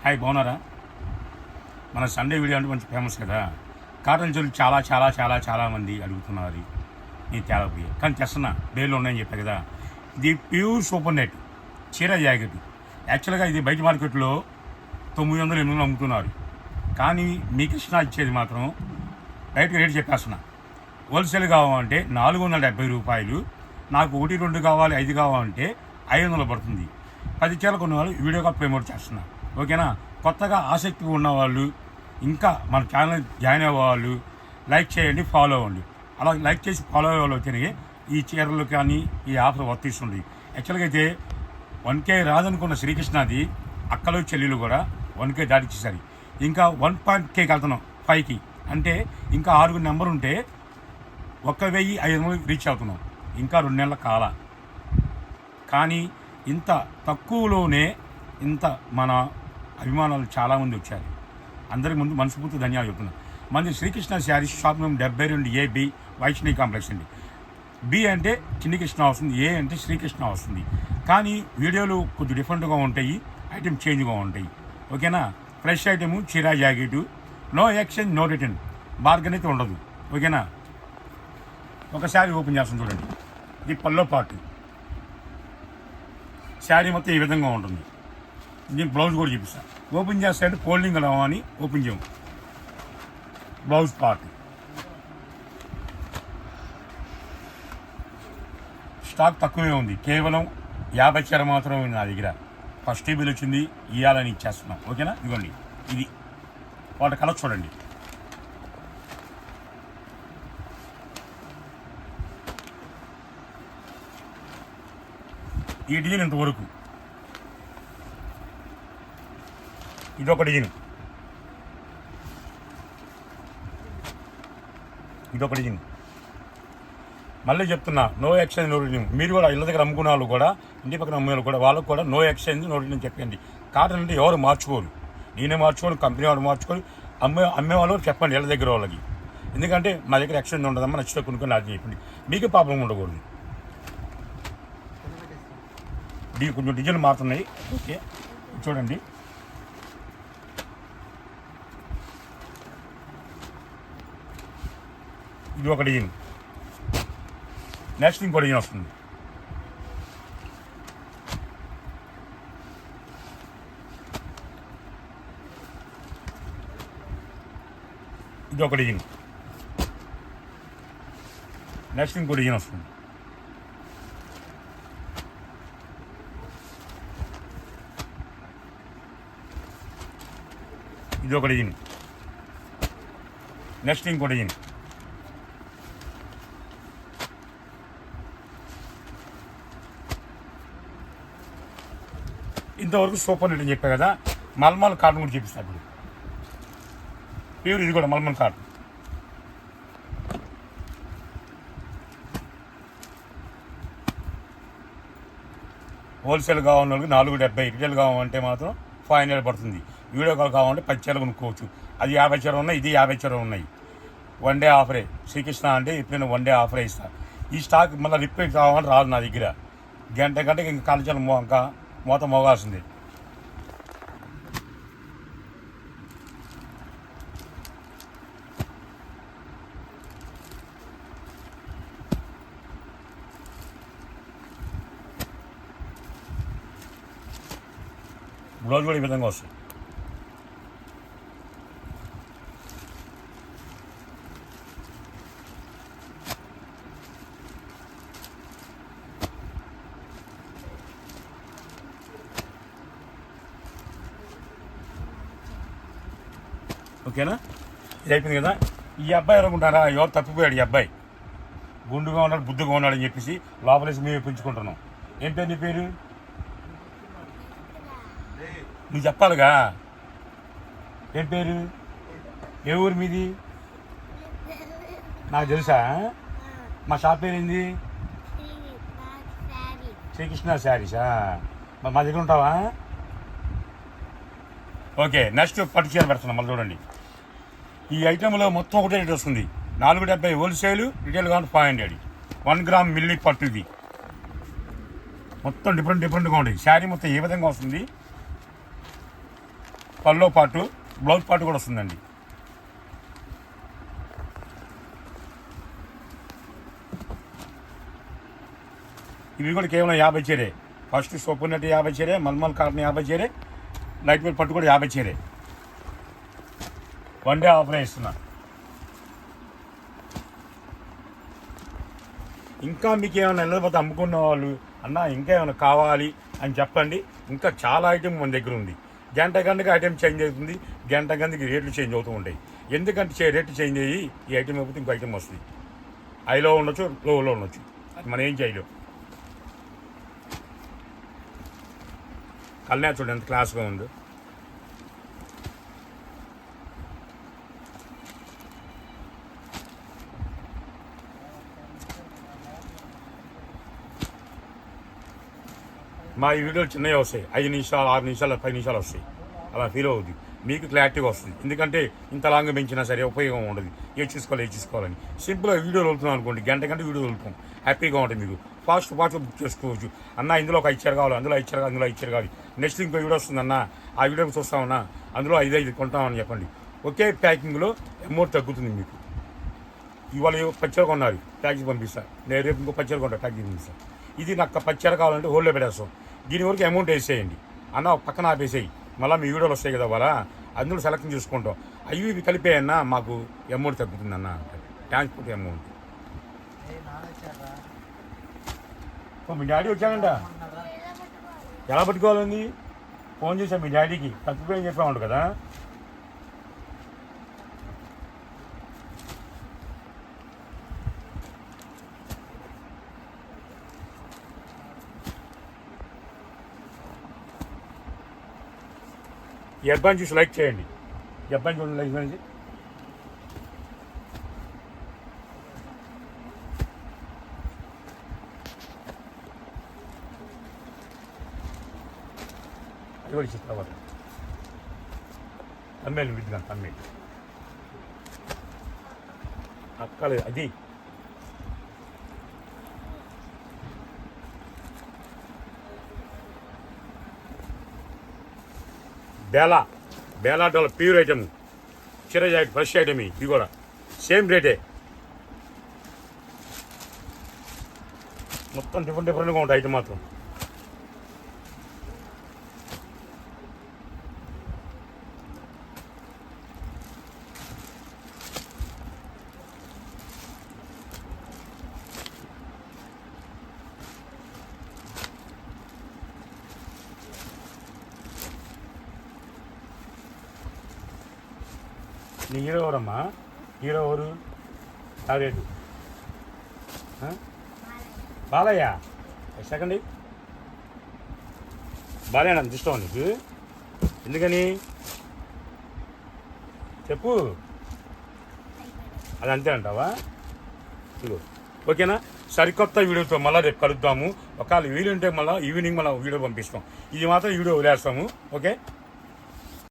Hi బాగున్నారా? మన Sunday video అంటే కొంచెం ఫేమస్ కదా. కాటన్ చీరలు చాలా చాలా చాలా చాలామంది అడుగుతున్నారు. నేను తేలపోయి కానీ తెస్తున్నా, డైలీ ఉన్నాయని చెప్పా కదా. ఇది ప్యూర్ సూపర్ నెట్ చీర జాకెట్. యాక్చువల్గా ఇది బయట మార్కెట్లో 900-800 అమ్ముతున్నారు. కానీ మీకు ఇష్టం ఇచ్చేది మాత్రం బయటకు రేటు చెప్పేస్తున్నా. హోల్సేల్ కావాలంటే 470 రూపాయలు. నాకు 1, 2 కావాలి, 5 కావాలంటే 500 పడుతుంది. 10 చీరలు కొన్న వాళ్ళు వీడియోగా ప్రమోట్ చేస్తున్నా. ఓకేనా? కొత్తగా ఆసక్తి ఉన్నవాళ్ళు, ఇంకా మన ఛానల్ జాయిన్ అయ్యేవాళ్ళు లైక్ చేయండి, ఫాలో అవ్వండి. అలా లైక్ చేసి ఫాలో అయ్యే వాళ్ళు అయితేనే ఈ చీరలు కానీ ఈ ఆఫర్ వర్తిస్తుంది. యాక్చువల్గా అయితే 1K రాదనుకున్న శ్రీకృష్ణది అక్కలు చెల్లెలు కూడా 1K దాటిచ్చేసారు. ఇంకా 1.Kకి వెళ్తున్నాం, 5కి. అంటే ఇంకా 6 నెంబర్ ఉంటే 1500 రీచ్ అవుతున్నాం. ఇంకా 2 నెలల కాల. కానీ ఇంత తక్కువలోనే ఇంత మన అభిమానులు చాలామంది వచ్చారు. అందరికి ముందు మనస్ఫూర్తి ధన్యవాదాలు చెప్తున్నాను. మంది Srikrishna sarees shop number 72A B Vaishnavi complex అండి. బి అంటే చిన్ని కృష్ణ వస్తుంది, ఏ అంటే శ్రీకృష్ణ వస్తుంది. కానీ వీడియోలు కొద్దిగా డిఫరెంట్గా ఉంటాయి, ఐటెం చేంజ్గా ఉంటాయి. ఓకేనా? ఫ్రెష్ ఐటెము చీరా jacket, no exchange, no return, bargain అయితే ఉండదు. ఓకేనా? ఒక శారీ ఓపెన్ చేస్తాను చూడండి. ఇది పల్లో పార్ట్. శారీ మొత్తం ఈ విధంగా ఉంటుంది. దీని బ్లౌజ్ కూడా చూపిస్తాను. ఓపెన్ చేస్తే ఫోల్డింగ్ అలా అని ఓపెన్ చేయము. Blouse part. స్టాక్ తక్కువే ఉంది, కేవలం 50 చీర మాత్రమే ఉంది నా దగ్గర. ఫస్ట్ బిల్ వచ్చింది, ఇవ్వాలని ఇచ్చేస్తున్నాం. ఓకేనా? ఇదిగోండి, ఇది వాటి కలర్ చూడండి. ఈ డిజైన్ ఇంతవరకు. ఇదొక డిజైన్, ఇదొక డిజైన్. మళ్ళీ చెప్తున్నా, నో ఎక్స్చేంజ్, నో రిటర్న్. మీరు కూడా ఇళ్ళ దగ్గర అమ్ముకునే వాళ్ళు కూడా, ఇంటి పక్కన అమ్మే వాళ్ళు కూడా, వాళ్ళకు కూడా నో ఎక్స్చేంజ్, నో రిటర్న్ చెప్పండి. కాటన్ అంటే ఎవరు మార్చుకోరు, నేనే మార్చుకోను, కంపెనీ వాడు మార్చుకోరు, అమ్మేవాళ్ళు చెప్పండి ఇళ్ళ దగ్గర వాళ్ళకి. ఎందుకంటే మా దగ్గర ఎక్స్చేంజ్ ఉండదమ్మా, నచ్చితే కొనుక్కొని అది చెప్పండి. మీకే ప్రాబ్లం ఉండకూడదు. కొంచెం డిజైన్ మారుతున్నాయి. ఓకే, చూడండి. ఇది ఒక డిజైన్. నెక్స్ట్ ఇంకో డిజైన్ వస్తుంది. ఇది ఒక డిజైన్. నెక్స్ట్ ఇంకో డిజైన్ వస్తుంది. ఇది ఒక డిజైన్. నెక్స్ట్ ఇంకో డిజైన్. ఇంతవరకు సూపర్ నెట్ అని చెప్పా కదా. మల్మల్ కాటన్ కూడా చూపిస్తాను ఇప్పుడు. ప్యూర్, ఇది కూడా మల్మల్ కాటన్. హోల్సేల్ కావాలని వాళ్ళకి 470, రిటైల్ కావాలంటే మాత్రం 500 పడుతుంది. వీడియో కాల్ కావాలంటే 10 చీరలు కొనుక్కోవచ్చు. అది 50 చీరలు ఉన్నాయి, ఇది 50 చీరలు ఉన్నాయి. 1 డే ఆఫరే. శ్రీకృష్ణ అంటే ఎప్పుడైనా 1 డే ఆఫరే ఇస్తా. ఈ స్టాక్ మళ్ళీ రిపీట్ కావాలని రాదు నా దగ్గర. గంటకి ఇంకా కాల్చాలి, ఇంకా మూత మోగాల్సిందే. బ్లౌజ్ కూడా ఈ విధంగా వస్తుంది. ఓకేనా? ఇది అయిపోయింది కదా. ఈ అబ్బాయి అనుకుంటారా, ఎవరు తప్పిపోయాడు. ఈ అబ్బాయి గుండుగా ఉన్నాడు, బుద్ధిగా ఉన్నాడు అని చెప్పేసి లోపలేసి మేము పెంచుకుంటున్నాం. ఏం పేరు నీ పేరు? నువ్వు చెప్పాలిగా. ఏం పేరు? ఏ ఊరు మీది? నాకు తెలుసా. మా షాప్ పేరు ఏంది? శ్రీకృష్ణ శారీసా? మా దగ్గర ఉంటావా? ఓకే, నెక్స్ట్ పట్టు చీర పెడుతున్నాం. మళ్ళీ చూడండి, ఈ ఐటెంలో మొత్తం ఒకటే రేట్ వస్తుంది. 470 హోల్సేల్, రిటైల్ కావాలి 500. 1 గ్రామ్ మిల్లీ పట్టు. ఇది మొత్తం డిఫరెంట్గా ఉంటుంది. శారీ మొత్తం ఏ విధంగా వస్తుంది. పల్లో పాటు బ్లౌజ్ పాటు కూడా వస్తుందండి. ఇవి కూడా కేవలం 50 చీరే. ఫస్ట్ సోపు నెట్ 50 చీరే, మల్మల్ కాటన్ 50 చీరే, లైట్ వెయిట్ పట్టు కూడా 50 చీరే. 1 డే ఆఫర్ ఇస్తున్నా. ఇంకా మీకు ఏమైనా వెళ్ళకపోతే అమ్ముకున్న వాళ్ళు అన్న ఇంకా ఏమైనా కావాలి అని చెప్పండి. ఇంకా చాలా ఐటెం మన దగ్గర ఉంది. గంట గంటకి ఐటెం చేంజ్ అవుతుంది, గంట గంటకి రేట్లు చేంజ్ అవుతూ ఉంటాయి. ఎందుకంటే రేట్లు చేంజ్ అయ్యి ఈ ఐటెం అయిపోతే ఇంకో ఐటెం వస్తుంది. హైలో ఉండొచ్చు, లోలో ఉండొచ్చు, అది మనం ఏం చేయలేం. కల్నా చూడండి ఎంత క్లాస్గా ఉందో. మా ఈ వీడియోలు చిన్నవి వస్తాయి, 5 నిమిషాలు 6 నిమిషాలు 10 నిమిషాలు వస్తాయి. అలా ఫీల్ అవుద్ది, మీకు క్లారిటీగా వస్తుంది. ఎందుకంటే ఇంత లాంగ్ పెంచినా సరే ఉపయోగం ఉండదు. ఏది చూసుకోవాలని సింపుల్గా వీడియోలు వెళ్తున్నాం అనుకోండి, గంట వీడియో వెళ్తాం, హ్యాపీగా ఉంటుంది. మీకు ఫాస్ట్ బుక్ చేసుకోవచ్చు. అన్న ఇందులో ఒక 5 చీర కావాలి, అందులో 5 చీర కావాలి, నెక్స్ట్ ఇంకో వీడియో వస్తుందన్న, ఆ వీడియోకి చూస్తామన్నా, అందులో 5 కొంటామని చెప్పండి. ఒకే ప్యాకింగ్లో అమౌంట్ తగ్గుతుంది మీకు. ఇవాళ 10 చీర కొన్నారు, ప్యాకింగ్ పంపిస్తాను. నేను రేపు ఇంకో 10 చీర కొంటా, ప్యాకింగ్ పంపిస్తాను. ఇది నాకు 10 చీర కావాలంటే హోల్లో పెట్టేస్తాం. దీని వరకు అమౌంట్ వేసేయండి అన్న, పక్కన ఆపేసేయి, మళ్ళీ మీ వీడియోలు వస్తాయి కదా వాళ్ళ, అందులో సెలెక్షన్ చేసుకుంటాం. అవి ఇవి కలిపేయన్నా మాకు అమౌంట్ తగ్గుతుంది అన్న, ట్రాన్స్పోర్ట్ అమౌంట్. మీ డాడీ వచ్చానంట, ఎలా పట్టుకోవాలండి? ఫోన్ చేశాను మీ డాడీకి, తప్పిపోయి చెప్పామంట కదా. ఈ అబ్బాయిని చూసి లైక్ చేయండి, ఈ అబ్బాయిని చూడండి, లైక్ చేయండి. అది కూడా ఇచ్చిన తర్వాత తమ్మేలు విద్దాను, తమ్మేలు అక్కలేదు అది. బేలా డాలర్ ప్యూర్ ఐటమ్, చీర జాకెట్ ఫ్రెష్ ఐటమ్. ఇవి కూడా సేమ్ రేటే, మొత్తం డిఫరెంట్గా ఉంటాయి ఐటమ్ మాత్రం. నీ హీరో ఎవరమ్మా? హీరో ఎవరు? టార్గెట్ బాలయ్య. సెకండ్ బాలయ్య నాకు ఇష్టం నీకు, ఎందుకని చెప్పు? అది అంతే అంటావా? ఇదిగో ఓకేనా. సరికొత్త వీడియోతో మళ్ళీ రేపు కలుద్దాము. ఒకవేళ వీలుంటే మళ్ళీ ఈవినింగ్ మళ్ళీ వీడియో పంపిస్తాం. ఇది మాత్రం వీడియో వదిలేస్తాము. ఓకే.